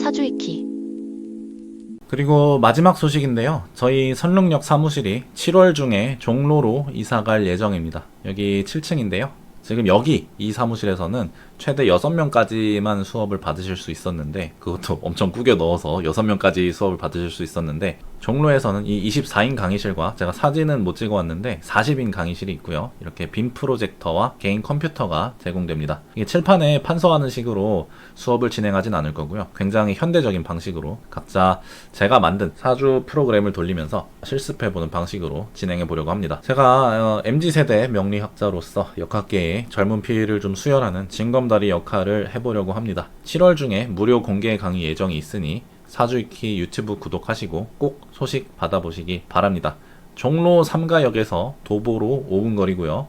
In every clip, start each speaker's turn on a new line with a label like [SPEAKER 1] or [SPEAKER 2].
[SPEAKER 1] 사주이키.
[SPEAKER 2] 그리고 마지막 소식인데요. 저희 선릉역 사무실이 7월 중에 종로로 이사갈 예정입니다. 여기 7층인데요. 지금 여기 이 사무실에서는 최대 6명까지만 수업을 받으실 수 있었는데, 그것도 엄청 꾸겨 넣어서 6명까지 수업을 받으실 수 있었는데, 종로에서는 이 24인 강의실과, 제가 사진은 못 찍어 왔는데 40인 강의실이 있고요. 이렇게 빔 프로젝터와 개인 컴퓨터가 제공됩니다. 이게 칠판에 판서하는 식으로 수업을 진행하진 않을 거고요. 굉장히 현대적인 방식으로 각자 제가 만든 사주 프로그램을 돌리면서 실습해보는 방식으로 진행해 보려고 합니다. 제가 MZ세대 명리학자로서 역학계의 젊은 피를 좀 수혈하는 징검다리 역할을 해보려고 합니다. 7월 중에 무료 공개 강의 예정이 있으니 사주이키 유튜브 구독하시고 꼭 소식 받아보시기 바랍니다. 종로 3가역에서 도보로 5분 거리고요.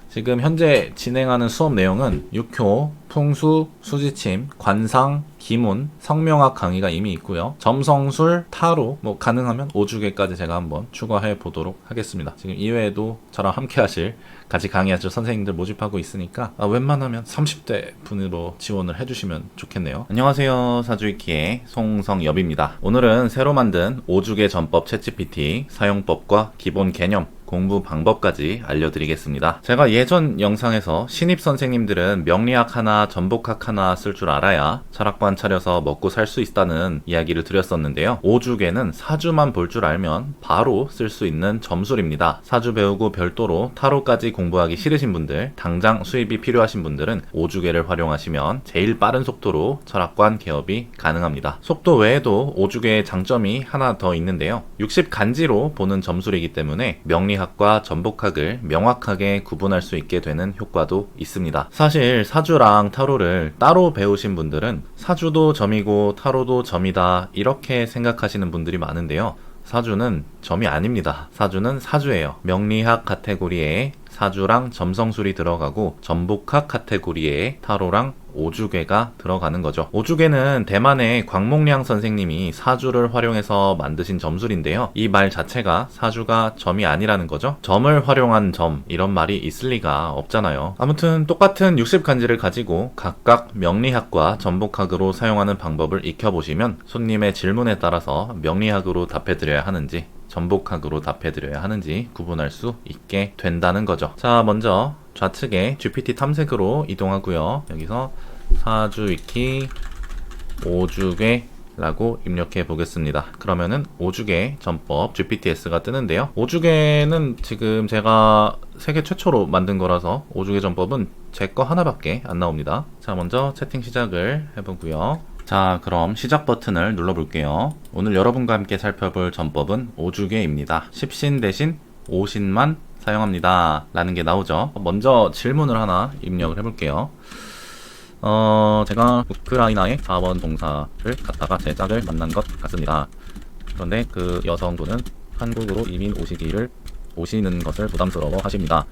[SPEAKER 2] 지금 현재 진행하는 수업 내용은 육효, 풍수, 수지침, 관상, 기문, 성명학 강의가 이미 있고요. 점성술, 타로, 가능하면 오주계까지 제가 한번 추가해 보도록 하겠습니다. 지금 이외에도 저랑 함께 하실, 같이 강의하실 선생님들 모집하고 있으니까 웬만하면 30대 분으로 지원을 해주시면 좋겠네요. 안녕하세요. 사주이키의 송성엽입니다. 오늘은 새로 만든 오주계 전법 챗GPT 사용법과 기본 개념, 공부 방법까지 알려드리겠습니다. 제가 예전 영상에서 신입 선생님들은 명리학 하나, 전복학 하나 쓸 줄 알아야 철학관 차려서 먹고 살 수 있다는 이야기를 드렸었는데요. 오주계는 사주만 볼 줄 알면 바로 쓸 수 있는 점술입니다. 사주 배우고 별도로 타로까지 공부하기 싫으신 분들, 당장 수입이 필요하신 분들은 오주계를 활용하시면 제일 빠른 속도로 철학관 개업이 가능합니다. 속도 외에도 오주계의 장점이 하나 더 있는데요. 60간지로 보는 점술이기 때문에 명리학과 전복학을 명확하게 구분할 수 있게 되는 효과도 있습니다. 사실 사주랑 타로를 따로 배우신 분들은 사주도 점이고 타로도 점이다 이렇게 생각하시는 분들이 많은데요. 사주는 점이 아닙니다. 사주는 사주예요. 명리학 카테고리에 사주랑 점성술이 들어가고 전복학 카테고리에 타로랑 오주계가 들어가는 거죠. 오주계는 대만의 광목량 선생님이 사주를 활용해서 만드신 점술인데요. 이 말 자체가 사주가 점이 아니라는 거죠. 점을 활용한 점, 이런 말이 있을 리가 없잖아요. 아무튼 똑같은 60간지를 가지고 각각 명리학과 전복학으로 사용하는 방법을 익혀보시면 손님의 질문에 따라서 명리학으로 답해드려야 하는지 전복학으로 답해드려야 하는지 구분할 수 있게 된다는 거죠. 자, 먼저 좌측에 GPT 탐색으로 이동하고요. 여기서 사주이키 오주계 라고 입력해 보겠습니다. 그러면은 오주계 전법 GPTS가 뜨는데요. 오주계는 지금 제가 세계 최초로 만든 거라서 오주계 전법은 제 거 하나밖에 안 나옵니다. 자, 먼저 채팅 시작을 해보고요. 자, 그럼 시작 버튼을 눌러볼게요. 오늘 여러분과 함께 살펴볼 전법은 오주계입니다. 십신 대신 오신만 사용합니다 라는 게 나오죠. 먼저 질문을 하나 입력을 해볼게요. 제가 우크라이나의 4번 동사를 갖다가 제 짝을 만난 것 같습니다. 그런데 그 여성분은 한국으로 이민 오시는 것을 부담스러워 하십니다.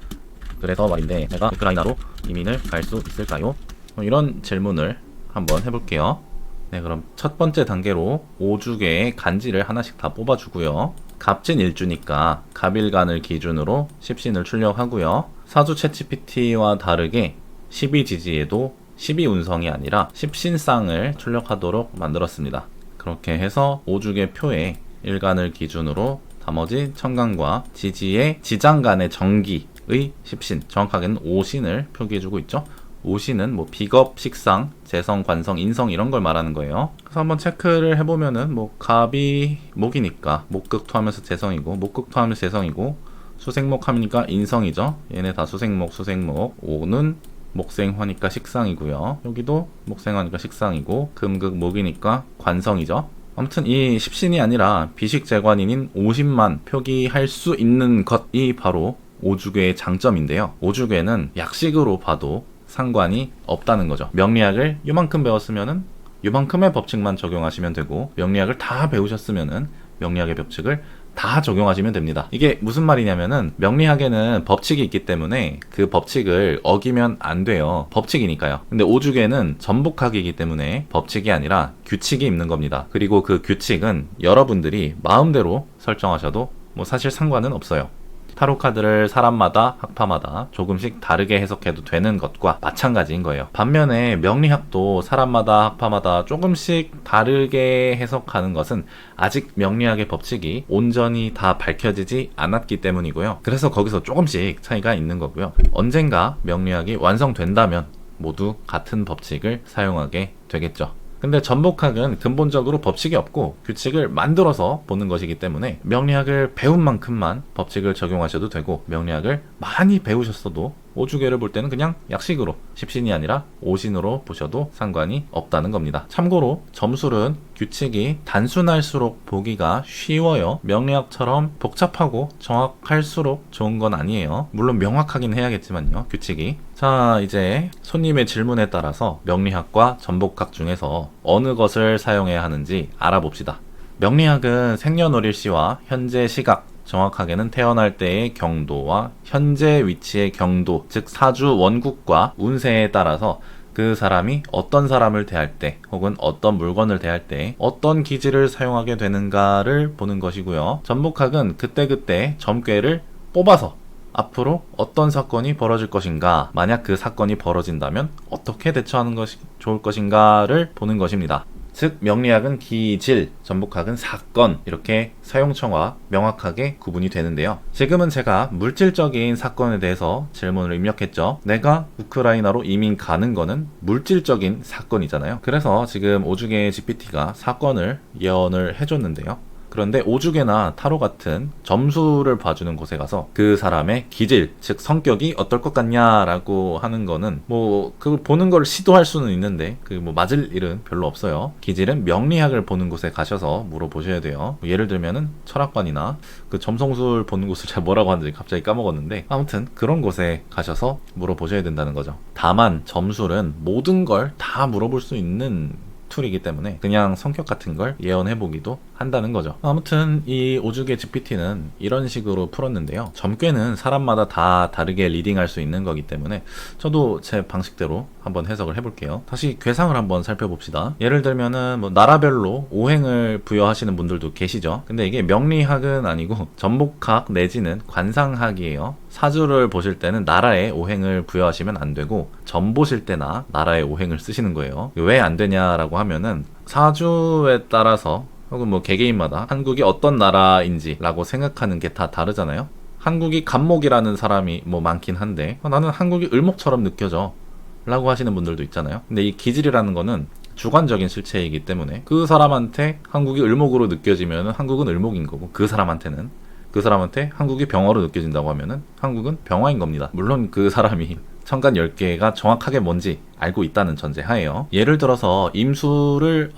[SPEAKER 2] 그래서 말인데 제가 우크라이나로 이민을 갈 수 있을까요? 이런 질문을 한번 해볼게요. 네, 그럼 첫 번째 단계로 오주계의 간지를 하나씩 다 뽑아주고요. 갑진 일주니까 갑일간을 기준으로 십신을 출력하고요. 사주 챗GPT와 다르게 12지지에도 12운성이 아니라 십신쌍을 출력하도록 만들었습니다. 그렇게 해서 오주계 표에 일간을 기준으로 나머지 천간과 지지의 지장간의 정기의 십신, 정확하게는 오신을 표기해주고 있죠. 오신은 비겁, 식상, 재성, 관성, 인성 이런 걸 말하는 거예요. 그래서 한번 체크를 해보면은 갑이 목이니까 목극토하면서 재성이고, 목극토하면서 재성이고, 수생목하니까 인성이죠. 얘네 다 수생목. 오는 목생화니까 식상이고요. 여기도 목생화니까 식상이고, 금극목이니까 관성이죠. 아무튼 이 십신이 아니라 비식재관인인 오신만 표기할 수 있는 것이 바로 오주계의 장점인데요. 오주계는 약식으로 봐도 상관이 없다는 거죠. 명리학을 요만큼 배웠으면은 요만큼의 법칙만 적용하시면 되고, 명리학을 다 배우셨으면은 명리학의 법칙을 다 적용하시면 됩니다. 이게 무슨 말이냐면은 명리학에는 법칙이 있기 때문에 그 법칙을 어기면 안 돼요. 법칙이니까요. 근데 오주계는 전복학이기 때문에 법칙이 아니라 규칙이 있는 겁니다. 그리고 그 규칙은 여러분들이 마음대로 설정하셔도 사실 상관은 없어요. 타로 카드를 사람마다 학파마다 조금씩 다르게 해석해도 되는 것과 마찬가지인 거예요. 반면에 명리학도 사람마다 학파마다 조금씩 다르게 해석하는 것은 아직 명리학의 법칙이 온전히 다 밝혀지지 않았기 때문이고요. 그래서 거기서 조금씩 차이가 있는 거고요. 언젠가 명리학이 완성된다면 모두 같은 법칙을 사용하게 되겠죠. 근데 전복학은 근본적으로 법칙이 없고 규칙을 만들어서 보는 것이기 때문에 명리학을 배운 만큼만 법칙을 적용하셔도 되고, 명리학을 많이 배우셨어도 오주계를 볼 때는 그냥 약식으로, 십신이 아니라 오신으로 보셔도 상관이 없다는 겁니다. 참고로 점술은 규칙이 단순할수록 보기가 쉬워요. 명리학처럼 복잡하고 정확할수록 좋은 건 아니에요. 물론 명확하긴 해야겠지만요, 규칙이. 자, 이제 손님의 질문에 따라서 명리학과 전복학 중에서 어느 것을 사용해야 하는지 알아봅시다. 명리학은 생년월일시와 현재 시각, 정확하게는 태어날 때의 경도와 현재 위치의 경도, 즉 사주 원국과 운세에 따라서 그 사람이 어떤 사람을 대할 때 혹은 어떤 물건을 대할 때 어떤 기질을 사용하게 되는가를 보는 것이고요. 전복학은 그때그때 점괘를 뽑아서 앞으로 어떤 사건이 벌어질 것인가, 만약 그 사건이 벌어진다면 어떻게 대처하는 것이 좋을 것인가를 보는 것입니다. 즉 명리학은 기질, 전복학은 사건, 이렇게 사용처가 명확하게 구분이 되는데요. 지금은 제가 물질적인 사건에 대해서 질문을 입력했죠. 내가 우크라이나로 이민 가는 거는 물질적인 사건이잖아요. 그래서 지금 오주계 GPT가 사건을 예언을 해줬는데요. 그런데 오주계나 타로 같은 점수를 봐주는 곳에 가서 그 사람의 기질, 즉 성격이 어떨 것 같냐라고 하는 거는 그걸 보는 걸 시도할 수는 있는데 맞을 일은 별로 없어요. 기질은 명리학을 보는 곳에 가셔서 물어보셔야 돼요. 예를 들면은 철학관이나 그 점성술 보는 곳을 제가 뭐라고 하는지 갑자기 까먹었는데, 아무튼 그런 곳에 가셔서 물어보셔야 된다는 거죠. 다만 점술은 모든 걸 다 물어볼 수 있는 툴이기 때문에 그냥 성격 같은 걸 예언해보기도 한다는 거죠. 아무튼 이 오주계 GPT는 이런 식으로 풀었는데요. 점괘는 사람마다 다 다르게 리딩할 수 있는 거기 때문에 저도 제 방식대로 한번 해석을 해볼게요. 다시 괴상을 한번 살펴봅시다. 예를 들면은 나라별로 오행을 부여하시는 분들도 계시죠. 근데 이게 명리학은 아니고 전복학 내지는 관상학이에요. 사주를 보실 때는 나라의 오행을 부여하시면 안 되고 점 보실 때나 나라의 오행을 쓰시는 거예요. 왜 안 되냐라고 하면은 사주에 따라서 혹은 개개인마다 한국이 어떤 나라인지 라고 생각하는 게 다 다르잖아요. 한국이 간목이라는 사람이 많긴 한데 나는 한국이 을목처럼 느껴져 라고 하시는 분들도 있잖아요. 근데 이 기질이라는 거는 주관적인 실체이기 때문에 그 사람한테 한국이 을목으로 느껴지면 한국은 을목인 거고, 그 사람한테 한국이 병화로 느껴진다고 하면은 한국은 병화인 겁니다. 물론 그 사람이 천간 10개가 정확하게 뭔지 알고 있다는 전제 하에요. 예를 들어서 임수를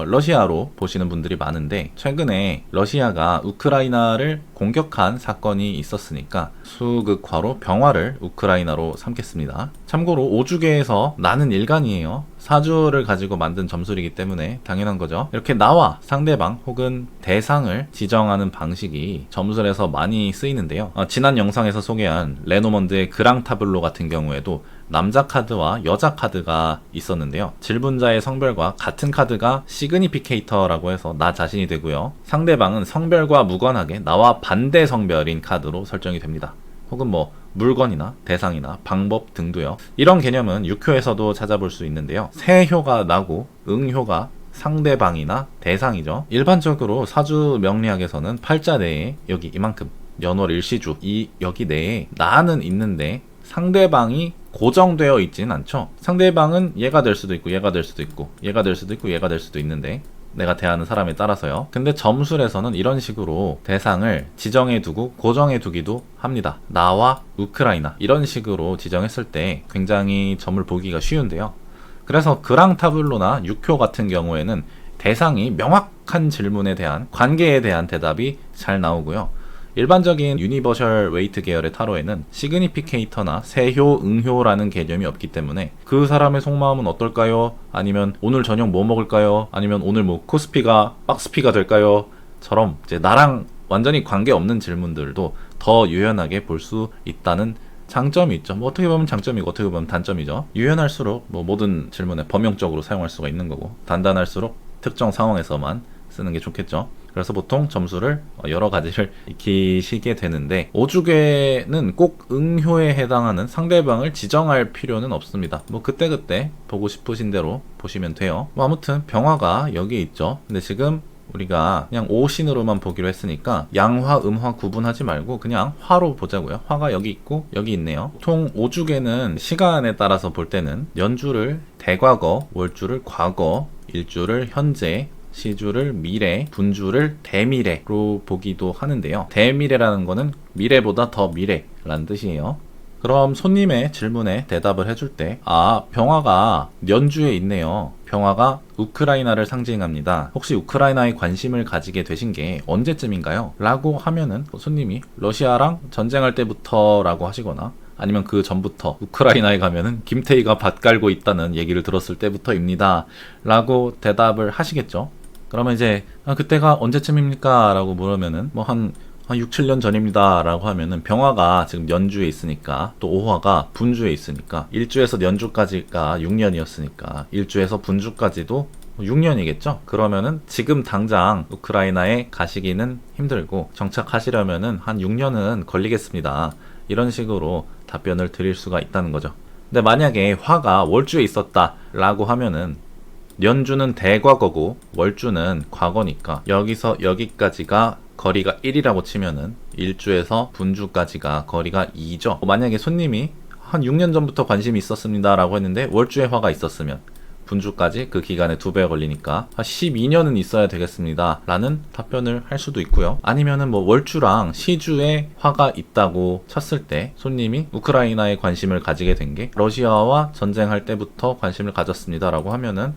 [SPEAKER 2] 러시아로 보시는 분들이 많은데, 최근에 러시아가 우크라이나를 공격한 사건이 있었으니까 수극화로 병화를 우크라이나로 삼겠습니다. 참고로 오주계에서 나는 일간이에요. 사주를 가지고 만든 점술이기 때문에 당연한 거죠. 이렇게 나와 상대방 혹은 대상을 지정하는 방식이 점술에서 많이 쓰이는데요. 지난 영상에서 소개한 레노먼드의 그랑 타블로 같은 경우에도 남자 카드와 여자 카드가 있었는데요. 질문자의 성별과 같은 카드가 시그니피케이터라고 해서 나 자신이 되고요. 상대방은 성별과 무관하게 나와 반대 성별인 카드로 설정이 됩니다. 혹은 물건이나 대상이나 방법 등도요. 이런 개념은 육효에서도 찾아볼 수 있는데요. 세효가 나고 응효가 상대방이나 대상이죠. 일반적으로 사주 명리학에서는 팔자 내에 여기 이만큼 연월 일시주 여기 내에 나는 있는데 상대방이 고정되어 있진 않죠. 상대방은 얘가 될 수도 있고 얘가 될 수도 있고 얘가 될 수도 있고 얘가 될 수도 있는데 내가 대하는 사람에 따라서요. 근데 점술에서는 이런 식으로 대상을 지정해 두고 고정해 두기도 합니다. 나와 우크라이나 이런 식으로 지정했을 때 굉장히 점을 보기가 쉬운데요. 그래서 그랑 타블로나 육효 같은 경우에는 대상이 명확한 질문에 대한 관계에 대한 대답이 잘 나오고요. 일반적인 유니버셜 웨이트 계열의 타로에는 시그니피케이터나 세효, 응효라는 개념이 없기 때문에 그 사람의 속마음은 어떨까요? 아니면 오늘 저녁 뭐 먹을까요? 아니면 오늘 코스피가 박스피가 될까요? 처럼 이제 나랑 완전히 관계없는 질문들도 더 유연하게 볼 수 있다는 장점이 있죠. 어떻게 보면 장점이고 어떻게 보면 단점이죠. 유연할수록 모든 질문에 범용적으로 사용할 수가 있는 거고, 단단할수록 특정 상황에서만 쓰는 게 좋겠죠. 그래서 보통 점수를 여러 가지를 익히시게 되는데, 오주괴는 꼭 응효에 해당하는 상대방을 지정할 필요는 없습니다. 뭐 그때그때 보고 싶으신 대로 보시면 돼요. 뭐 아무튼 병화가 여기 있죠. 근데 지금 우리가 그냥 오신으로만 보기로 했으니까 양화, 음화 구분하지 말고 그냥 화로 보자고요. 화가 여기 있고 여기 있네요. 보통 오주괴는 시간에 따라서 볼 때는 연주를 대과거, 월주를 과거, 일주를 현재, 시주를 미래, 분주를 대미래로 보기도 하는데요. 대미래라는 거는 미래보다 더 미래라는 뜻이에요. 그럼 손님의 질문에 대답을 해줄 때, 병화가 연주에 있네요. 병화가 우크라이나를 상징합니다. 혹시 우크라이나에 관심을 가지게 되신 게 언제쯤인가요? 라고 하면은 손님이 러시아랑 전쟁할 때부터 라고 하시거나, 아니면 그 전부터 우크라이나에 가면은 김태희가 밭 깔고 있다는 얘기를 들었을 때부터입니다. 라고 대답을 하시겠죠. 그러면 이제 그때가 언제쯤입니까? 라고 물으면은 한 6, 7년 전입니다. 라고 하면은 병화가 지금 연주에 있으니까, 또 오화가 분주에 있으니까, 일주에서 연주까지가 6년이었으니까 일주에서 분주까지도 6년이겠죠? 그러면은 지금 당장 우크라이나에 가시기는 힘들고 정착하시려면은 한 6년은 걸리겠습니다. 이런 식으로 답변을 드릴 수가 있다는 거죠. 근데 만약에 화가 월주에 있었다 라고 하면은 연주는 대과거고 월주는 과거니까 여기서 여기까지가 거리가 1이라고 치면은 일주에서 분주까지가 거리가 2죠. 만약에 손님이 한 6년 전부터 관심이 있었습니다 라고 했는데 월주에 화가 있었으면 분주까지 그 기간에 2배 걸리니까 한 12년은 있어야 되겠습니다 라는 답변을 할 수도 있고요. 아니면은 뭐 월주랑 시주에 화가 있다고 쳤을 때 손님이 우크라이나에 관심을 가지게 된 게 러시아와 전쟁할 때부터 관심을 가졌습니다 라고 하면은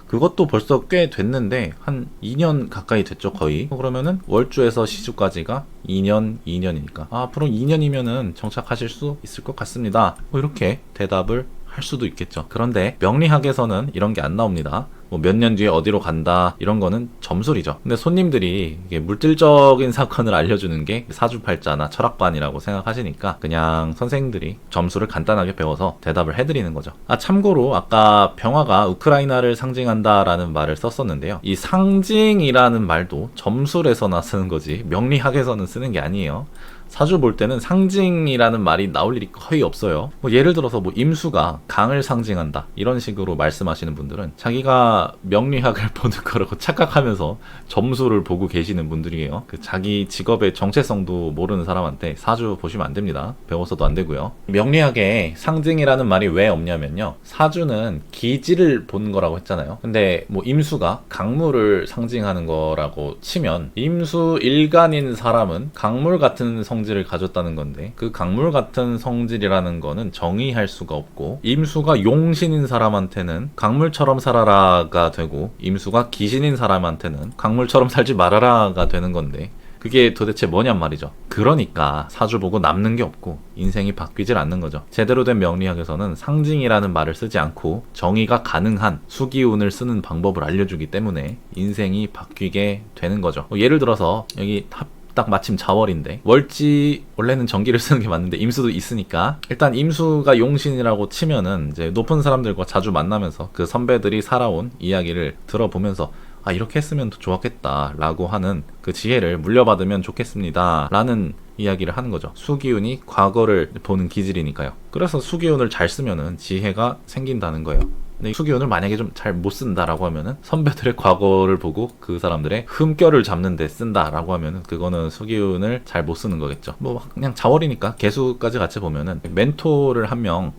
[SPEAKER 2] 그것도 벌써 꽤 됐는데 한 2년 가까이 됐죠, 거의. 그러면은 월주에서 시주까지가 2년이니까 앞으로 2년이면은 정착하실 수 있을 것 같습니다. 뭐 이렇게 대답을 할 수도 있겠죠. 그런데 명리학에서는 이런 게 안 나옵니다. 뭐 몇 년 뒤에 어디로 간다 이런 거는 점술이죠. 근데 손님들이 이게 물질적인 사건을 알려주는 게 사주팔자나 철학반이라고 생각하시니까 그냥 선생님들이 점수를 간단하게 배워서 대답을 해드리는 거죠. 참고로 아까 병화가 우크라이나를 상징한다라는 말을 썼었는데요. 이 상징이라는 말도 점술에서나 쓰는 거지 명리학에서는 쓰는 게 아니에요. 사주 볼 때는 상징이라는 말이 나올 일이 거의 없어요. 뭐 예를 들어서 뭐 임수가 강을 상징한다 이런 식으로 말씀하시는 분들은 자기가 명리학을 보는 거라고 착각하면서 점수를 보고 계시는 분들이에요. 그 자기 직업의 정체성도 모르는 사람한테 사주 보시면 안 됩니다. 배워서도 안 되고요. 명리학에 상징이라는 말이 왜 없냐면요. 사주는 기지를 보는 거라고 했잖아요. 근데 뭐 임수가 강물을 상징하는 거라고 치면 임수 일간인 사람은 강물 같은 성질을 가졌다는 건데 그 강물 같은 성질이라는 거는 정의할 수가 없고, 임수가 용신인 사람한테는 강물처럼 살아라가 되고 임수가 기신인 사람한테는 강물처럼 살지 말아라가 되는 건데 그게 도대체 뭐냔 말이죠. 그러니까 사주 보고 남는 게 없고 인생이 바뀌질 않는 거죠. 제대로 된 명리학에서는 상징이라는 말을 쓰지 않고 정의가 가능한 수기운을 쓰는 방법을 알려주기 때문에 인생이 바뀌게 되는 거죠. 예를 들어서 여기 딱 마침 자월인데 월지 원래는 정기를 쓰는 게 맞는데 임수도 있으니까 일단 임수가 용신이라고 치면은 이제 높은 사람들과 자주 만나면서 그 선배들이 살아온 이야기를 들어보면서 이렇게 했으면 더 좋았겠다 라고 하는 그 지혜를 물려받으면 좋겠습니다 라는 이야기를 하는 거죠. 수기운이 과거를 보는 기질이니까요. 그래서 수기운을 잘 쓰면은 지혜가 생긴다는 거예요. 근데 수기운을 만약에 좀 잘 못 쓴다라고 하면은 선배들의 과거를 보고 그 사람들의 흠결을 잡는 데 쓴다라고 하면은 그거는 수기운을 잘 못 쓰는 거겠죠. 뭐 그냥 자월이니까 개수까지 같이 보면은 멘토를 한 명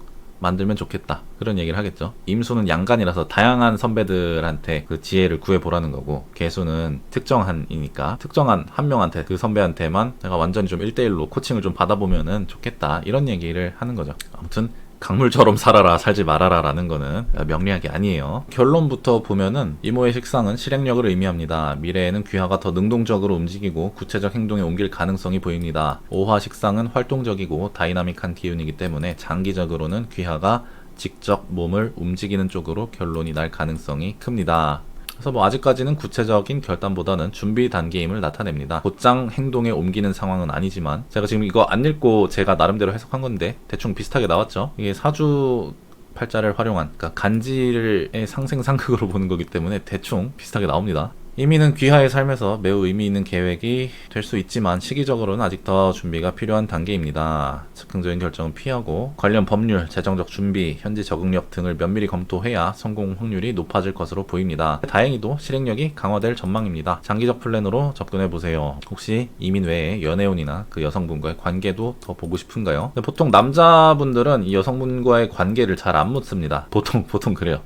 [SPEAKER 2] 만들면 좋겠다 그런 얘기를 하겠죠. 임수는 양간이라서 다양한 선배들한테 그 지혜를 구해보라는 거고, 개수는 특정한이니까 특정한 한 명한테 그 선배한테만 내가 완전히 좀 1대1로 코칭을 좀 받아보면은 좋겠다 이런 얘기를 하는 거죠. 아무튼 강물처럼 살아라 살지 말아라 라는 거는 명리학이 아니에요. 결론부터 보면은 이모의 식상은 실행력을 의미합니다. 미래에는 귀하가 더 능동적으로 움직이고 구체적 행동에 옮길 가능성이 보입니다. 오화 식상은 활동적이고 다이나믹한 기운이기 때문에 장기적으로는 귀하가 직접 몸을 움직이는 쪽으로 결론이 날 가능성이 큽니다. 그래서 뭐 아직까지는 구체적인 결단보다는 준비 단계임을 나타냅니다. 곧장 행동에 옮기는 상황은 아니지만, 제가 지금 이거 안 읽고 제가 나름대로 해석한 건데 대충 비슷하게 나왔죠. 이게 사주 팔자를 활용한, 그러니까 간지의 상생상극으로 보는 거기 때문에 대충 비슷하게 나옵니다. 이민은 귀하의 삶에서 매우 의미 있는 계획이 될 수 있지만 시기적으로는 아직 더 준비가 필요한 단계입니다. 즉흥적인 결정은 피하고 관련 법률, 재정적 준비, 현지 적응력 등을 면밀히 검토해야 성공 확률이 높아질 것으로 보입니다. 다행히도 실행력이 강화될 전망입니다. 장기적 플랜으로 접근해보세요. 혹시 이민 외에 연애운이나 그 여성분과의 관계도 더 보고 싶은가요? 보통 남자분들은 이 여성분과의 관계를 잘 안 묻습니다. 보통 그래요.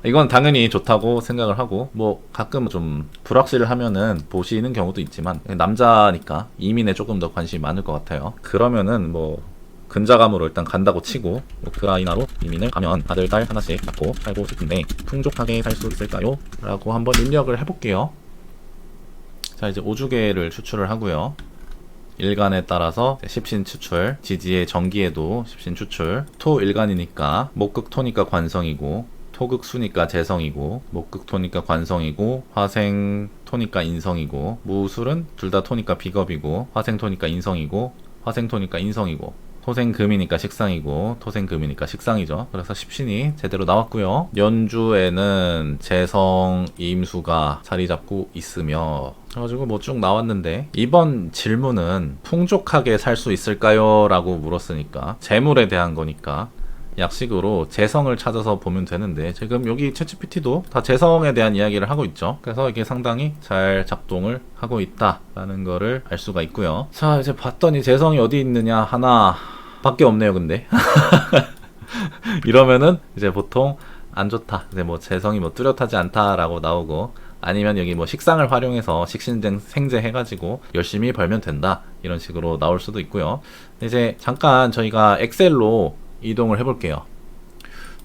[SPEAKER 2] 이건 당연히 좋다고 생각을 하고 뭐 가끔 좀 불확실을 하면은 보시는 경우도 있지만 남자니까 이민에 조금 더 관심이 많을 것 같아요. 그러면은 뭐 근자감으로 일단 간다고 치고 우크라이나로 이민을 가면 아들 딸 하나씩 낳고 살고 싶은데 풍족하게 살 수 있을까요? 라고 한번 입력을 해볼게요. 자, 이제 5주계를 추출을 하고요. 일간에 따라서 십신 추출, 지지의 정기에도 십신 추출. 토 일간이니까 목극 토니까 관성이고 토극 수니까 재성이고 목극 토니까 관성이고 화생 토니까 인성이고 무술은 둘 다 토니까 비겁이고 화생 토니까 인성이고 화생 토니까 인성이고 토생 금이니까 식상이고 토생 금이니까 식상이죠. 그래서 십신이 제대로 나왔고요. 연주에는 재성 임수가 자리 잡고 있으며 그래가지고 뭐 쭉 나왔는데 이번 질문은 풍족하게 살 수 있을까요? 라고 물었으니까 재물에 대한 거니까 약식으로 재성을 찾아서 보면 되는데 지금 여기 챗GPT도 다 재성에 대한 이야기를 하고 있죠. 그래서 이게 상당히 잘 작동을 하고 있다라는 거를 알 수가 있고요. 자, 이제 봤더니 재성이 어디 있느냐 하나 밖에 없네요. 근데 이러면은 이제 보통 안 좋다, 이제 뭐 재성이 뭐 뚜렷하지 않다라고 나오고 아니면 여기 뭐 식상을 활용해서 식신생 생재 해가지고 열심히 벌면 된다 이런 식으로 나올 수도 있고요. 이제 잠깐 저희가 엑셀로 이동을 해볼게요.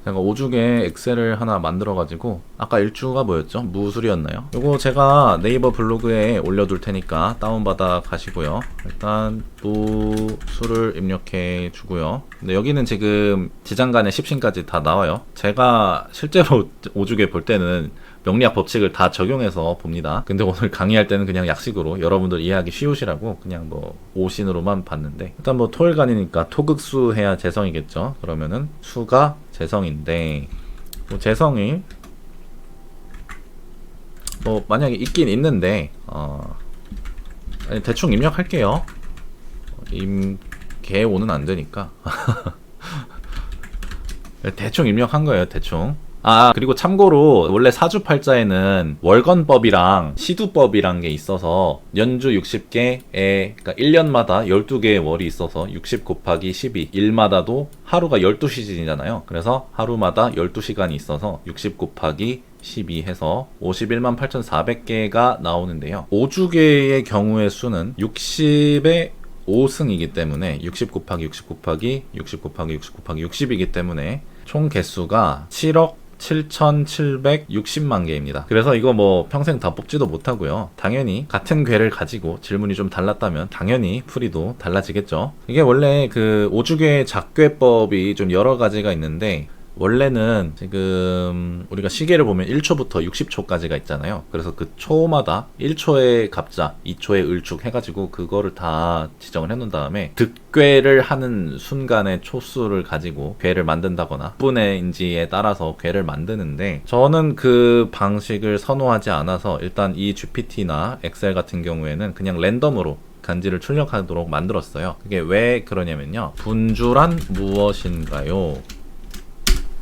[SPEAKER 2] 제가 5주계 엑셀을 하나 만들어가지고 아까 일주가 뭐였죠? 무술이었나요? 요거 제가 네이버 블로그에 올려둘 테니까 다운받아 가시고요. 일단 무술을 입력해 주고요. 근데 여기는 지금 지장간의 십신까지 다 나와요. 제가 실제로 5주계 볼 때는 명리학 법칙을 다 적용해서 봅니다. 근데 오늘 강의할 때는 그냥 약식으로 여러분들 이해하기 쉬우시라고 그냥 뭐 오신으로만 봤는데 일단 뭐 토일간이니까 토극수 해야 재성이겠죠. 그러면은 수가 재성인데 뭐 재성이 뭐 만약에 있긴 있는데 대충 입력할게요. 개오는 안 되니까 대충 입력한 거예요. 대충. 그리고 참고로 원래 사주팔자에는 월건법이랑 시두법이란 게 있어서 연주 60개에 그러니까 1년마다 12개의 월이 있어서 60 곱하기 12 일마다도 하루가 12시즌이잖아요. 그래서 하루마다 12시간이 있어서 60 곱하기 12 해서 51만 8,400개가 나오는데요. 5주계의 경우의 수는 60의 5승이기 때문에 60 곱하기 60 곱하기 60 곱하기 60 곱하기 60이기 때문에 총 개수가 7억 7,760만 개입니다. 그래서 이거 뭐 평생 다 뽑지도 못하고요. 당연히 같은 궤를 가지고 질문이 좀 달랐다면 당연히 풀이도 달라지겠죠. 이게 원래 그 5주계 작궤법이 좀 여러 가지가 있는데 원래는 지금 우리가 시계를 보면 1초부터 60초까지가 있잖아요. 그래서 그 초마다 1초의 갑자, 2초의 을축 해가지고 그거를 다 지정을 해놓은 다음에 득궤를 하는 순간의 초수를 가지고 궤를 만든다거나 분의인지에 따라서 궤를 만드는데 저는 그 방식을 선호하지 않아서 일단 이 GPT나 엑셀 같은 경우에는 그냥 랜덤으로 간지를 출력하도록 만들었어요. 그게 왜 그러냐면요. 분주란 무엇인가요?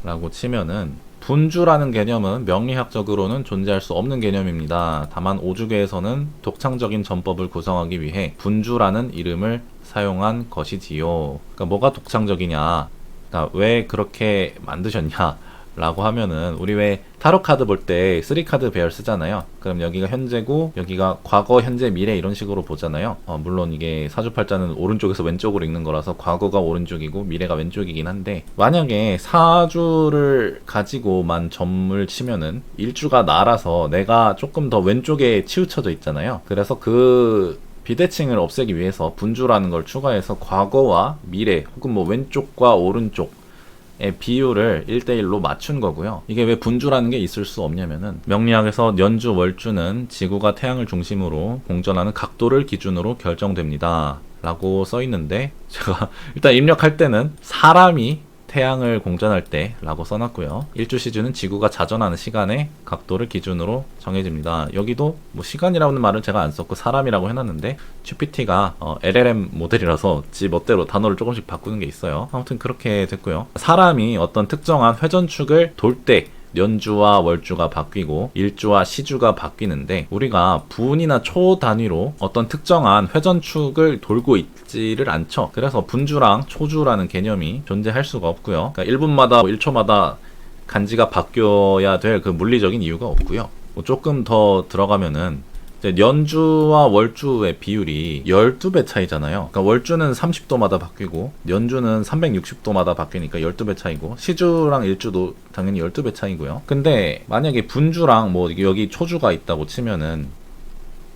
[SPEAKER 2] 라고 치면은 분주라는 개념은 명리학적으로는 존재할 수 없는 개념입니다. 다만 5주계에서는 독창적인 전법을 구성하기 위해 분주라는 이름을 사용한 것이지요. 그러니까 뭐가 독창적이냐, 그러니까 왜 그렇게 만드셨냐 라고 하면은 우리 왜 타로 카드 볼 때 3카드 배열 쓰잖아요. 그럼 여기가 현재고 여기가 과거, 현재, 미래 이런 식으로 보잖아요. 물론 이게 사주팔자는 오른쪽에서 왼쪽으로 읽는 거라서 과거가 오른쪽이고 미래가 왼쪽이긴 한데 만약에 사주를 가지고만 점을 치면은 일주가 날아서 내가 조금 더 왼쪽에 치우쳐져 있잖아요. 그래서 그 비대칭을 없애기 위해서 분주라는 걸 추가해서 과거와 미래 혹은 뭐 왼쪽과 오른쪽 비율을 1대1로 맞춘 거고요. 이게 왜 분주라는 게 있을 수 없냐면은 명리학에서 연주 월주는 지구가 태양을 중심으로 공전하는 각도를 기준으로 결정됩니다 라고 써 있는데 제가 일단 입력할 때는 사람이 태양을 공전할 때 라고 써놨고요. 일주 시주는 지구가 자전하는 시간의 각도를 기준으로 정해집니다. 여기도 뭐 시간이라는 말은 제가 안 썼고 사람이라고 해놨는데 GPT가 LLM 모델이라서 지 멋대로 단어를 조금씩 바꾸는 게 있어요. 아무튼 그렇게 됐고요. 사람이 어떤 특정한 회전축을 돌 때 연주와 월주가 바뀌고 일주와 시주가 바뀌는데 우리가 분이나 초 단위로 어떤 특정한 회전축을 돌고 있지를 않죠. 그래서 분주랑 초주라는 개념이 존재할 수가 없고요. 그러니까 1분마다 1초마다 간지가 바뀌어야 될 그 물리적인 이유가 없고요. 뭐 조금 더 들어가면은 연주와 월주의 비율이 12배 차이잖아요. 그러니까 월주는 30도마다 바뀌고 연주는 360도마다 바뀌니까 12배 차이고 시주랑 일주도 당연히 12배 차이고요. 근데 만약에 분주랑 뭐 여기 초주가 있다고 치면은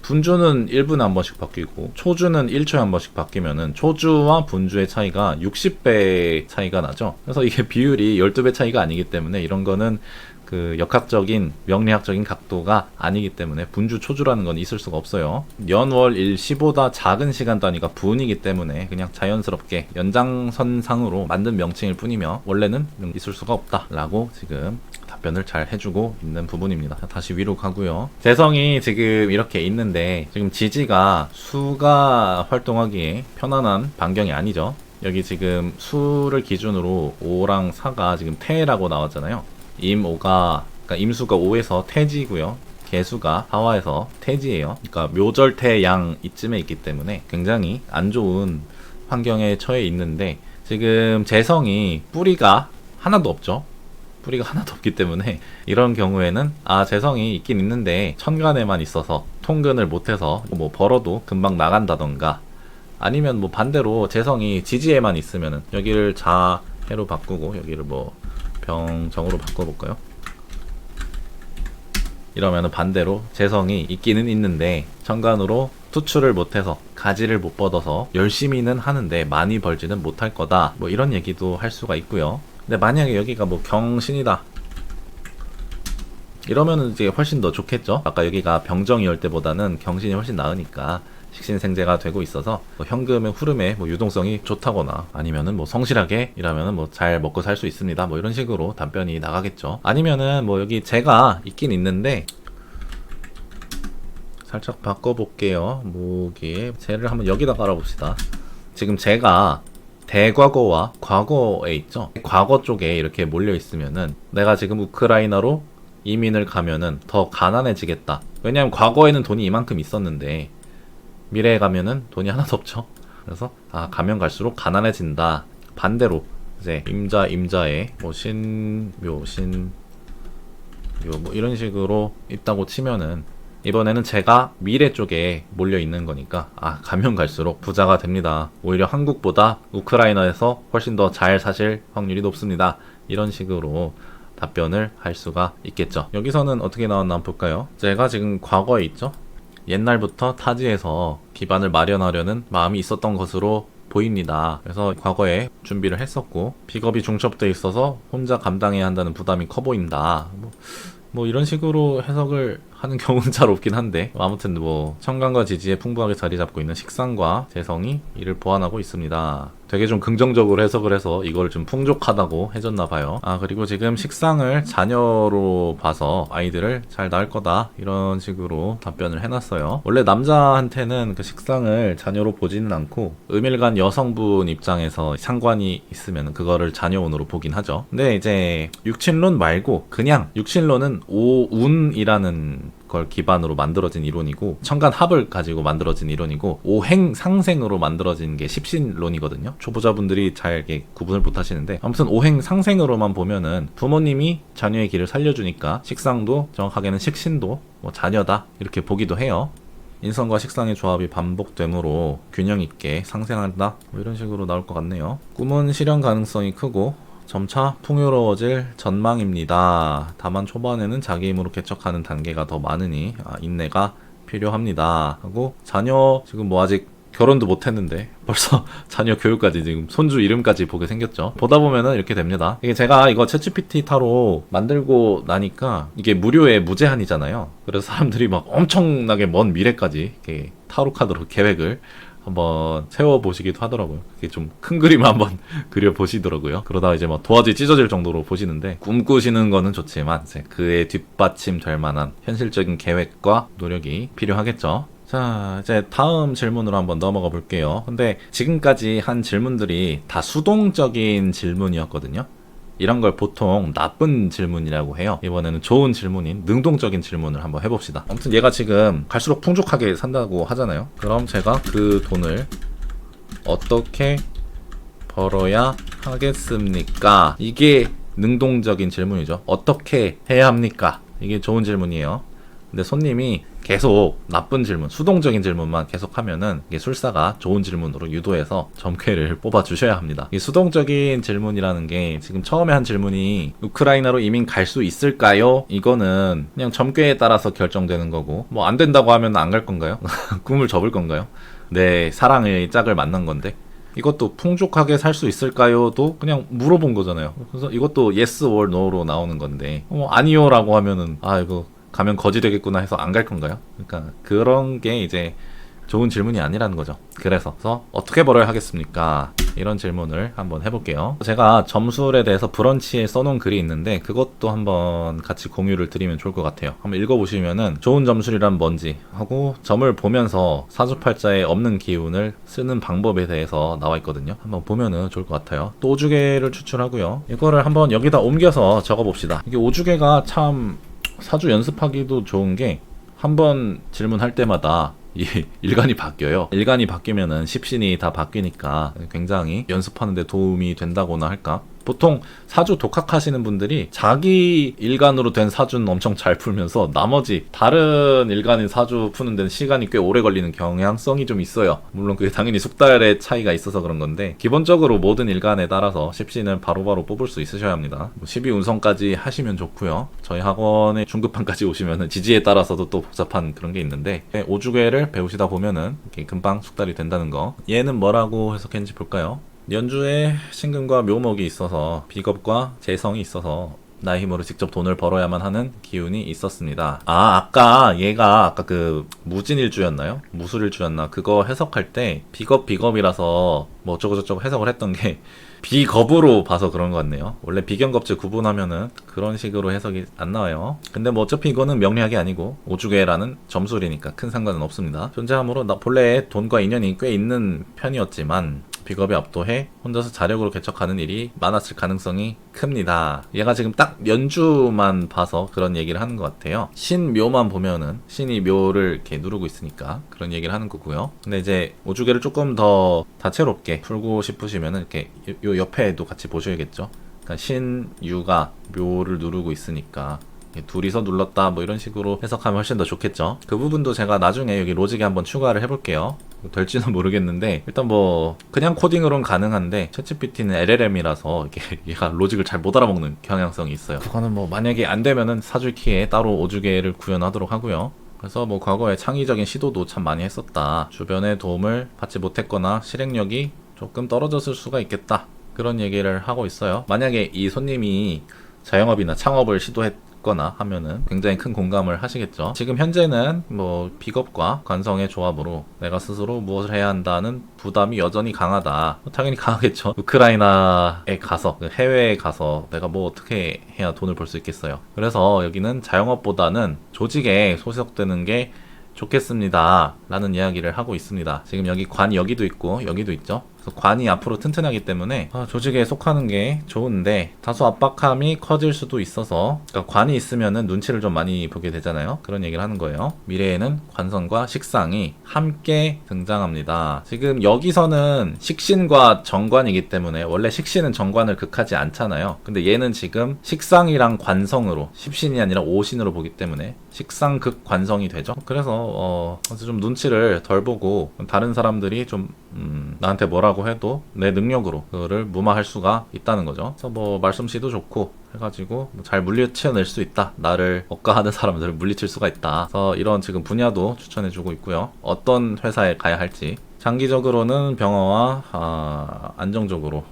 [SPEAKER 2] 분주는 1분에 한 번씩 바뀌고 초주는 1초에 한 번씩 바뀌면은 초주와 분주의 차이가 60배 차이가 나죠. 그래서 이게 비율이 12배 차이가 아니기 때문에 이런 거는 그 역학적인 명리학적인 각도가 아니기 때문에 분주 초주라는 건 있을 수가 없어요. 연월 일시보다 작은 시간 단위가 분이기 때문에 그냥 자연스럽게 연장선상으로 만든 명칭일 뿐이며 원래는 있을 수가 없다 라고 지금 답변을 잘 해주고 있는 부분입니다. 다시 위로 가고요. 재성이 지금 이렇게 있는데 지금 지지가 수가 활동하기에 편안한 반경이 아니죠. 여기 지금 수를 기준으로 5랑 4가 지금 태라고 나왔잖아요. 임오가 그러니까 임수가 5에서 태지고요. 개수가 하와에서 태지예요. 그러니까 묘절태양 이쯤에 있기 때문에 굉장히 안 좋은 환경에 처해 있는데 지금 재성이 뿌리가 하나도 없죠. 뿌리가 하나도 없기 때문에 이런 경우에는 재성이 있긴 있는데 천간에만 있어서 통근을 못해서 뭐 벌어도 금방 나간다던가 아니면 뭐 반대로 재성이 지지에만 있으면은 여기를 자해로 바꾸고 여기를 뭐 병정으로 바꿔볼까요? 이러면은 반대로 재성이 있기는 있는데 천간으로 투출을 못해서 가지를 못 뻗어서 열심히는 하는데 많이 벌지는 못할 거다 뭐 이런 얘기도 할 수가 있고요. 근데 만약에 여기가 뭐 경신이다 이러면은 이제 훨씬 더 좋겠죠. 아까 여기가 병정이올 때보다는 경신이 훨씬 나으니까 식신생재가 되고 있어서 뭐 현금의 흐름에 뭐 유동성이 좋다거나 아니면은 뭐 성실하게 일하면은 뭐 잘 먹고 살 수 있습니다. 뭐 이런 식으로 답변이 나가겠죠. 아니면은 뭐 여기 재가 있긴 있는데 살짝 바꿔볼게요. 무기에 재를 한번 여기다 깔아봅시다. 지금 재가 대과거와 과거에 있죠. 과거 쪽에 이렇게 몰려 있으면은 내가 지금 우크라이나로 이민을 가면은 더 가난해지겠다. 왜냐면 과거에는 돈이 이만큼 있었는데 미래에 가면은 돈이 하나도 없죠. 그래서 가면 갈수록 가난해진다. 반대로 이제 임자에 뭐 신묘 뭐 이런 식으로 있다고 치면은 이번에는 제가 미래 쪽에 몰려 있는 거니까 가면 갈수록 부자가 됩니다. 오히려 한국보다 우크라이나에서 훨씬 더 잘 사실 확률이 높습니다. 이런 식으로 답변을 할 수가 있겠죠. 여기서는 어떻게 나왔나 한번 볼까요? 제가 지금 과거에 있죠. 옛날부터 타지에서 기반을 마련하려는 마음이 있었던 것으로 보입니다. 그래서 과거에 준비를 했었고 비겁이 중첩돼 있어서 혼자 감당해야 한다는 부담이 커 보인다. 뭐 이런 식으로 해석을 하는 경우는 잘 없긴 한데 아무튼 뭐 천간과 지지에 풍부하게 자리 잡고 있는 식상과 재성이 이를 보완하고 있습니다. 되게 좀 긍정적으로 해석을 해서 이걸 좀 풍족하다고 해줬나 봐요. 그리고 지금 식상을 자녀로 봐서 아이들을 잘 낳을 거다 이런 식으로 답변을 해놨어요. 원래 남자한테는 그 식상을 자녀로 보지는 않고 음일간 여성분 입장에서 상관이 있으면 그거를 자녀운으로 보긴 하죠. 근데 이제 육친론 말고 그냥 육친론은 오운이라는 걸 기반으로 만들어진 이론이고 천간합을 가지고 만들어진 이론이고 오행상생으로 만들어진 게 십신론이거든요. 초보자분들이 잘 이렇게 구분을 못 하시는데 아무튼 오행상생으로만 보면은 부모님이 자녀의 길을 살려주니까 식상도 정확하게는 식신도 뭐 자녀다 이렇게 보기도 해요. 인성과 식상의 조합이 반복되므로 균형 있게 상생한다 뭐 이런 식으로 나올 것 같네요. 꿈은 실현 가능성이 크고 점차 풍요로워질 전망입니다. 다만 초반에는 자기 힘으로 개척하는 단계가 더 많으니 인내가 필요합니다. 하고 자녀 지금 뭐 아직 결혼도 못했는데 벌써 자녀 교육까지 지금 손주 이름까지 보게 생겼죠. 보다 보면은 이렇게 됩니다. 이게 제가 이거 챗GPT 타로 만들고 나니까 이게 무료에 무제한이잖아요. 그래서 사람들이 막 엄청나게 먼 미래까지 이렇게 타로 카드로 계획을 한번 세워보시기도 하더라고요. 그게 좀 큰 그림을 한번 그려보시더라고요. 그러다가 이제 막 도화지 찢어질 정도로 보시는데, 꿈꾸시는 거는 좋지만 이제 그에 뒷받침 될 만한 현실적인 계획과 노력이 필요하겠죠. 자, 이제 다음 질문으로 한번 넘어가 볼게요. 근데 지금까지 한 질문들이 다 수동적인 질문이었거든요. 이런 걸 보통 나쁜 질문이라고 해요. 이번에는 좋은 질문인 능동적인 질문을 한번 해봅시다. 아무튼 얘가 지금 갈수록 풍족하게 산다고 하잖아요. 그럼 제가 그 돈을 어떻게 벌어야 하겠습니까? 이게 능동적인 질문이죠. 어떻게 해야 합니까? 이게 좋은 질문이에요. 근데 손님이 계속 나쁜 질문, 수동적인 질문만 계속 하면은 이게 술사가 좋은 질문으로 유도해서 점괘를 뽑아 주셔야 합니다. 이 수동적인 질문이라는 게 지금 처음에 한 질문이 우크라이나로 이민 갈 수 있을까요? 이거는 그냥 점괘에 따라서 결정되는 거고, 뭐 안 된다고 하면 안 갈 건가요? 꿈을 접을 건가요? 내 사랑의 짝을 만난 건데. 이것도 풍족하게 살 수 있을까요?도 그냥 물어본 거잖아요. 그래서 이것도 yes or no로 나오는 건데, 아니요라고 하면은 이거 가면 거지 되겠구나 해서 안 갈 건가요? 그러니까 그런 게 이제 좋은 질문이 아니라는 거죠. 그래서 어떻게 벌어야 하겠습니까? 이런 질문을 한번 해볼게요. 제가 점술에 대해서 브런치에 써놓은 글이 있는데 그것도 한번 같이 공유를 드리면 좋을 것 같아요. 한번 읽어보시면은 좋은 점술이란 뭔지 하고 점을 보면서 사주팔자에 없는 기운을 쓰는 방법에 대해서 나와 있거든요. 한번 보면은 좋을 것 같아요. 또 오주계를 추출하고요. 이거를 한번 여기다 옮겨서 적어봅시다. 이게 오주계가 참 사주 연습하기도 좋은 게 한번 질문할 때마다 이 일간이 바뀌어요. 일간이 바뀌면은 십신이 다 바뀌니까 굉장히 연습하는데 도움이 된다고나 할까? 보통 사주 독학하시는 분들이 자기 일간으로 된 사주는 엄청 잘 풀면서 나머지 다른 일간인 사주 푸는 데는 시간이 꽤 오래 걸리는 경향성이 좀 있어요. 물론 그게 당연히 숙달의 차이가 있어서 그런 건데 기본적으로 모든 일간에 따라서 십신을 바로바로 뽑을 수 있으셔야 합니다. 12운성까지 하시면 좋고요. 저희 학원에 중급판까지 오시면은 지지에 따라서도 또 복잡한 그런 게 있는데 오주계를 배우시다 보면은 이렇게 금방 숙달이 된다는 거. 얘는 뭐라고 해석했는지 볼까요? 연주에 신금과 묘목이 있어서 비겁과 재성이 있어서 나의 힘으로 직접 돈을 벌어야만 하는 기운이 있었습니다. 얘가 아까 그 무진일주였나요? 무술일주였나? 그거 해석할 때 비겁이라서 뭐 어쩌고저쩌고 해석을 했던 게 비겁으로 봐서 그런 것 같네요. 원래 비견겁제 구분하면은 그런 식으로 해석이 안 나와요. 근데 뭐 어차피 이거는 명리학이 아니고 오주계라는 점술이니까 큰 상관은 없습니다. 존재함으로 나 본래 돈과 인연이 꽤 있는 편이었지만 비겁에 압도해 혼자서 자력으로 개척하는 일이 많았을 가능성이 큽니다. 얘가 지금 딱 연주만 봐서 그런 얘기를 하는 것 같아요. 신묘만 보면은 신이 묘를 이렇게 누르고 있으니까 그런 얘기를 하는 거고요. 근데 이제 오주계를 조금 더 다채롭게 풀고 싶으시면은 이렇게 요 옆에도 같이 보셔야겠죠. 그러니까 신유가 묘를 누르고 있으니까 둘이서 눌렀다 뭐 이런 식으로 해석하면 훨씬 더 좋겠죠. 그 부분도 제가 나중에 여기 로직에 한번 추가를 해볼게요. 될지는 모르겠는데 일단 뭐 그냥 코딩으로는 가능한데 챗GPT는 LLM이라서 이게 얘가 로직을 잘 못 알아먹는 경향성이 있어요. 그거는 뭐 만약에 안 되면은 사줄키에 따로 오주계를 구현하도록 하고요. 그래서 뭐 과거에 창의적인 시도도 참 많이 했었다. 주변의 도움을 받지 못했거나 실행력이 조금 떨어졌을 수가 있겠다. 그런 얘기를 하고 있어요. 만약에 이 손님이 자영업이나 창업을 시도했거나 하면은 굉장히 큰 공감을 하시겠죠. 지금 현재는 뭐 비겁과 관성의 조합으로 내가 스스로 무엇을 해야 한다는 부담이 여전히 강하다. 당연히 강하겠죠. 우크라이나에 가서 해외에 가서 내가 뭐 어떻게 해야 돈을 벌 수 있겠어요. 그래서 여기는 자영업보다는 조직에 소속되는 게 좋겠습니다 라는 이야기를 하고 있습니다. 지금 여기 관이 여기도 있고 여기도 있죠. 그래서 관이 앞으로 튼튼하기 때문에 조직에 속하는 게 좋은데 다소 압박감이 커질 수도 있어서, 그러니까 관이 있으면은 눈치를 좀 많이 보게 되잖아요. 그런 얘기를 하는 거예요. 미래에는 관성과 식상이 함께 등장합니다. 지금 여기서는 식신과 정관이기 때문에 원래 식신은 정관을 극하지 않잖아요. 근데 얘는 지금 식상이랑 관성으로 십신이 아니라 오신으로 보기 때문에 식상극 관성이 되죠. 그래서 좀 눈치를 덜 보고 다른 사람들이 좀 나한테 뭐라고 해도 내 능력으로 그거를 무마할 수가 있다는 거죠. 그래서 뭐 말솜씨도 좋고 해가지고 잘 물리쳐낼 수 있다. 나를 억까하는 사람들을 물리칠 수가 있다. 그래서 이런 지금 분야도 추천해주고 있고요. 어떤 회사에 가야 할지 장기적으로는 병어와 안정적으로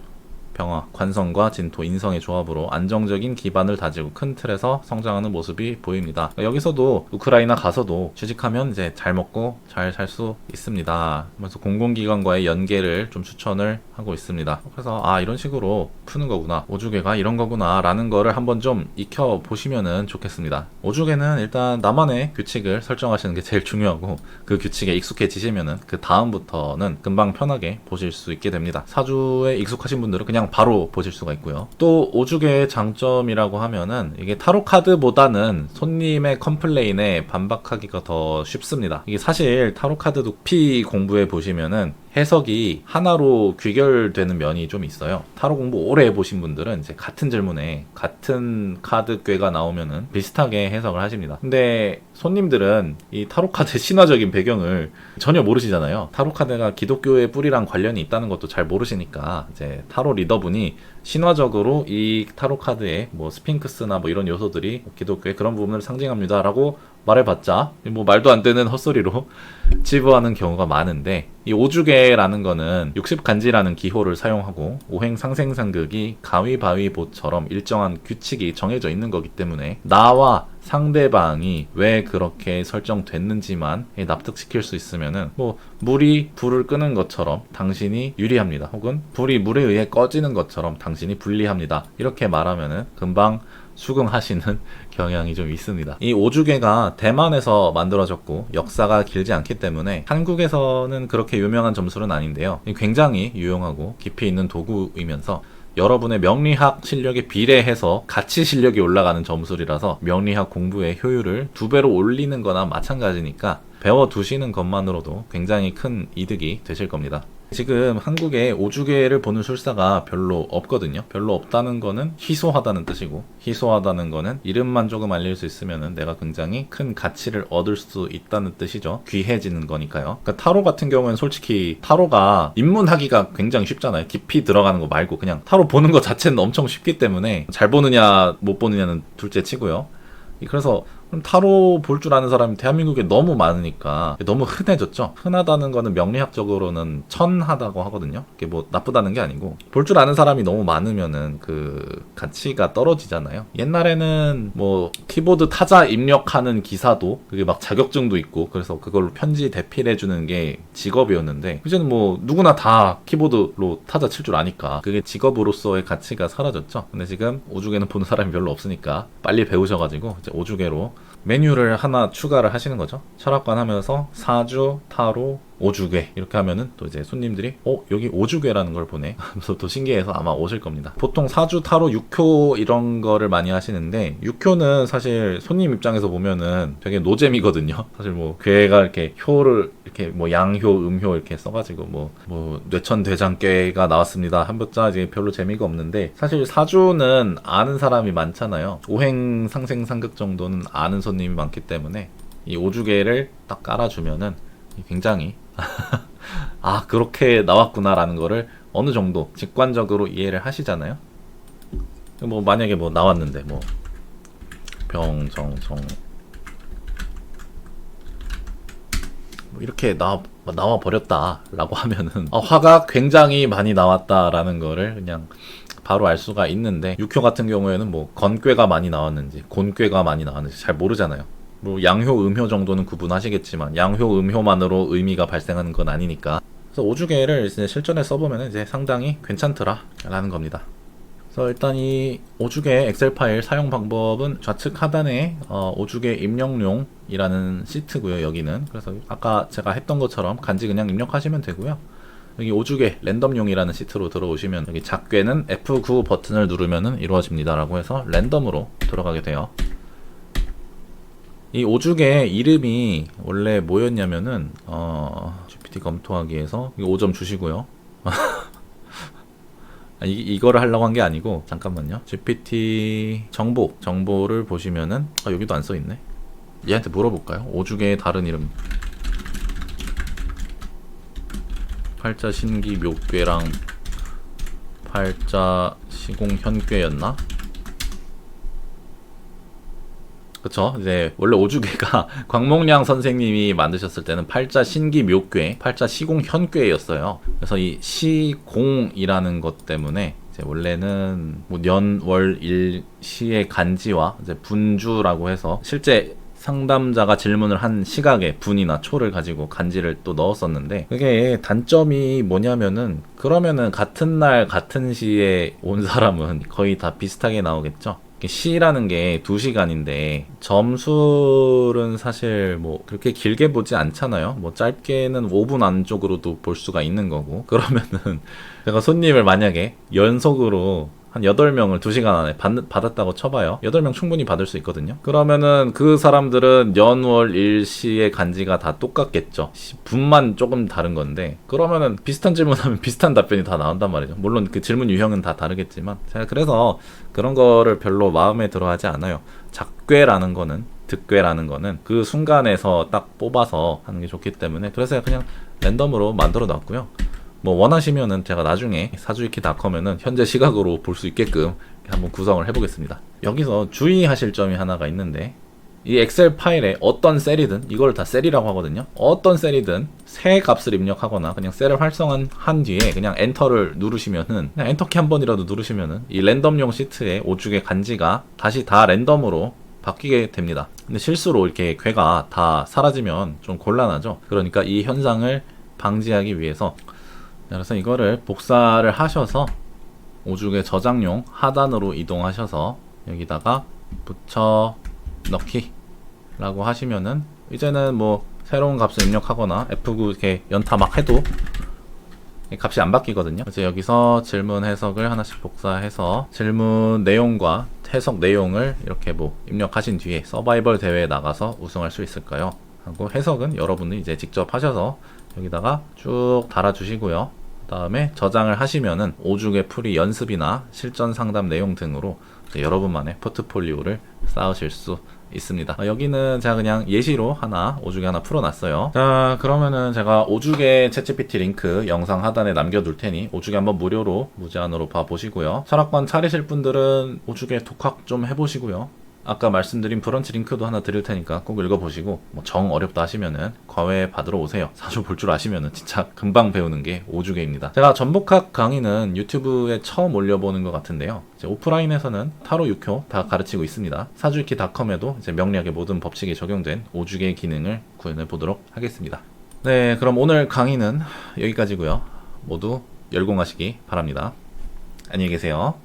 [SPEAKER 2] 병화, 관성과 진토, 인성의 조합으로 안정적인 기반을 다지고 큰 틀에서 성장하는 모습이 보입니다. 여기서도 우크라이나 가서도 취직하면 이제 잘 먹고 잘 살 수 있습니다. 그래서 공공기관과의 연계를 좀 추천을 하고 있습니다. 그래서 이런 식으로 푸는 거구나, 오주계가 이런 거구나 라는 거를 한번 좀 익혀 보시면은 좋겠습니다. 오주계는 일단 나만의 규칙을 설정하시는 게 제일 중요하고, 그 규칙에 익숙해지시면은 그 다음부터는 금방 편하게 보실 수 있게 됩니다. 사주에 익숙하신 분들은 그냥 바로 보실 수가 있고요. 또 오주계의 장점이라고 하면은 이게 타로 카드보다는 손님의 컴플레인에 반박하기가 더 쉽습니다. 이게 사실 타로 카드 높이 공부해 보시면은 해석이 하나로 귀결되는 면이 좀 있어요. 타로 공부 오래 해보신 분들은 이제 같은 질문에 같은 카드 꾀가 나오면은 비슷하게 해석을 하십니다. 근데 손님들은 이 타로 카드 신화적인 배경을 전혀 모르시잖아요. 타로 카드가 기독교의 뿌리랑 관련이 있다는 것도 잘 모르시니까 이제 타로 리더분이 신화적으로 이 타로 카드에 뭐 스핑크스나 뭐 이런 요소들이 기독교의 그런 부분을 상징합니다 라고 말해봤자 뭐 말도 안 되는 헛소리로 치부하는 경우가 많은데, 이 오주계라는 거는 60간지라는 기호를 사용하고 오행상생상극이 가위바위보처럼 일정한 규칙이 정해져 있는 거기 때문에 나와 상대방이 왜 그렇게 설정됐는지만 납득시킬 수 있으면은, 뭐 물이 불을 끄는 것처럼 당신이 유리합니다, 혹은 불이 물에 의해 꺼지는 것처럼 당신이 불리합니다, 이렇게 말하면은 금방 수긍하시는 경향이 좀 있습니다. 이 오주계가 대만에서 만들어졌고 역사가 길지 않기 때문에 한국에서는 그렇게 유명한 점술은 아닌데요, 굉장히 유용하고 깊이 있는 도구이면서 여러분의 명리학 실력에 비례해서 가치 실력이 올라가는 점술이라서 명리학 공부의 효율을 2배로 올리는 거나 마찬가지니까 배워두시는 것만으로도 굉장히 큰 이득이 되실 겁니다. 지금 한국에 오주계를 보는 술사가 별로 없거든요. 별로 없다는 거는 희소하다는 뜻이고, 희소하다는 거는 이름만 조금 알릴 수 있으면은 내가 굉장히 큰 가치를 얻을 수 있다는 뜻이죠. 귀해지는 거니까요. 그러니까 타로 같은 경우는 솔직히 타로가 입문하기가 굉장히 쉽잖아요. 깊이 들어가는 거 말고 그냥 타로 보는 거 자체는 엄청 쉽기 때문에 잘 보느냐 못 보느냐는 둘째 치고요. 그래서 타로 볼 줄 아는 사람이 대한민국에 너무 많으니까 너무 흔해졌죠. 흔하다는 거는 명리학적으로는 천하다고 하거든요. 그게 뭐 나쁘다는 게 아니고, 볼 줄 아는 사람이 너무 많으면은 그 가치가 떨어지잖아요. 옛날에는 뭐 키보드 타자 입력하는 기사도 그게 막 자격증도 있고 그래서 그걸로 편지 대필해주는 게 직업이었는데, 이제는 뭐 누구나 다 키보드로 타자 칠 줄 아니까 그게 직업으로서의 가치가 사라졌죠. 근데 지금 오주계는 보는 사람이 별로 없으니까 빨리 배우셔가지고 이제 오주계로 메뉴를 하나 추가를 하시는 거죠. 철학관 하면서 사주, 타로, 오주계 이렇게 하면은 또 이제 손님들이 여기 오주계라는 걸 보네 하면서 또 신기해서 아마 오실 겁니다. 보통 사주, 타로, 육효 이런 거를 많이 하시는데, 육효는 사실 손님 입장에서 보면은 되게 노잼이거든요. 사실 뭐 괴가 이렇게 효를 이렇게 뭐 양효, 음효 이렇게 써가지고 뭐 뇌천대장괴가 나왔습니다 한번자 이제 별로 재미가 없는데, 사실 사주는 아는 사람이 많잖아요. 오행상생상극 정도는 아는 손님이 많기 때문에 이 오주계를 딱 깔아주면은 굉장히 그렇게 나왔구나라는 거를 어느 정도 직관적으로 이해를 하시잖아요. 뭐 만약에 뭐 나왔는데 뭐 병정성 뭐 이렇게 나와 버렸다라고 하면은 화가 굉장히 많이 나왔다라는 거를 그냥 바로 알 수가 있는데, 육효 같은 경우에는 뭐 건괴가 많이 나왔는지 곤괴가 많이 나왔는지 잘 모르잖아요. 뭐 양효, 음효 정도는 구분하시겠지만 양효, 음효만으로 의미가 발생하는 건 아니니까. 그래서 오주계를 이제 실전에 써보면 이제 상당히 괜찮더라라는 겁니다. 그래서 일단 이 오주계 엑셀 파일 사용 방법은 좌측 하단에 오주계 입력용이라는 시트고요. 여기는 그래서 아까 제가 했던 것처럼 간지 그냥 입력하시면 되고요. 여기 오주계 랜덤용이라는 시트로 들어오시면 여기 작괴는 F9 버튼을 누르면 이루어집니다 라고 해서 랜덤으로 들어가게 돼요. 이 오주계 이름이 원래 뭐였냐면은 GPT 검토하기에서 5점 주시고요. 이거를 하려고 한 게 아니고, 잠깐만요. GPT 정보를 보시면은 여기도 안 써있네. 얘한테 물어볼까요? 오주계의 다른 이름. 팔자 신기 묘괴랑 팔자 시공 현괴였나? 그쵸? 이제 원래 오주계가 광목량 선생님이 만드셨을 때는 팔자 신기 묘괴, 팔자 시공 현괴였어요. 그래서 이 시공이라는 것 때문에 이제 원래는 뭐 년, 월, 일, 시의 간지와 이제 분주라고 해서 실제 상담자가 질문을 한 시각에 분이나 초를 가지고 간지를 또 넣었었는데, 그게 단점이 뭐냐면은 그러면은 같은 날 같은 시에 온 사람은 거의 다 비슷하게 나오겠죠. 시라는 게 2시간인데 점술은 사실 뭐 그렇게 길게 보지 않잖아요. 뭐 짧게는 5분 안쪽으로도 볼 수가 있는 거고, 그러면은 제가 손님을 만약에 연속으로 한 8명을 2시간 안에 받았다고 쳐봐요. 8명 충분히 받을 수 있거든요. 그러면은 그 사람들은 연월 일시의 간지가 다 똑같겠죠. 분만 조금 다른 건데, 그러면은 비슷한 질문하면 비슷한 답변이 다 나온단 말이죠. 물론 그 질문 유형은 다 다르겠지만, 제가 그래서 그런 거를 별로 마음에 들어 하지 않아요. 작괴라는 거는, 득괴라는 거는 그 순간에서 딱 뽑아서 하는 게 좋기 때문에, 그래서 그냥 랜덤으로 만들어 놨고요. 뭐 원하시면은 제가 나중에 사주이키닷컴에는 현재 시각으로 볼 수 있게끔 한번 구성을 해보겠습니다. 여기서 주의하실 점이 하나가 있는데, 이 엑셀 파일에 어떤 셀이든, 이걸 다 셀이라고 하거든요. 어떤 셀이든 새 값을 입력하거나 그냥 셀을 활성화한 뒤에 그냥 엔터를 누르시면은, 그냥 엔터키 한 번이라도 누르시면은 이 랜덤용 시트의 오죽의 간지가 다시 다 랜덤으로 바뀌게 됩니다. 근데 실수로 이렇게 궤가 다 사라지면 좀 곤란하죠. 그러니까 이 현상을 방지하기 위해서, 그래서 이거를 복사를 하셔서 오죽의 저장용 하단으로 이동하셔서 여기다가 붙여 넣기 라고 하시면은, 이제는 뭐 새로운 값을 입력하거나 F9 이렇게 연타 막 해도 값이 안 바뀌거든요. 그래서 여기서 질문 해석을 하나씩 복사해서 질문 내용과 해석 내용을 이렇게 뭐 입력하신 뒤에 서바이벌 대회에 나가서 우승할 수 있을까요? 하고, 해석은 여러분이 이제 직접 하셔서 여기다가 쭉 달아주시고요. 그 다음에 저장을 하시면은 오죽의 풀이 연습이나 실전 상담 내용 등으로 여러분만의 포트폴리오를 쌓으실 수 있습니다. 여기는 제가 그냥 예시로 하나, 오죽에 하나 풀어놨어요. 자, 그러면은 제가 오죽의 챗GPT 링크 영상 하단에 남겨둘 테니 오죽에 한번 무료로 무제한으로 봐보시고요. 철학관 차리실 분들은 오죽에 독학 좀 해보시고요. 아까 말씀드린 브런치 링크도 하나 드릴 테니까 꼭 읽어보시고, 뭐 정 어렵다 하시면은 과외 받으러 오세요. 사주 볼 줄 아시면은 진짜 금방 배우는 게 오주계입니다. 제가 전복학 강의는 유튜브에 처음 올려보는 것 같은데요. 이제 오프라인에서는 타로 6호 다 가르치고 있습니다. 사주이키닷컴에도 이제 명리학의 모든 법칙이 적용된 오주계 기능을 구현해 보도록 하겠습니다. 네, 그럼 오늘 강의는 여기까지고요. 모두 열공하시기 바랍니다. 안녕히 계세요.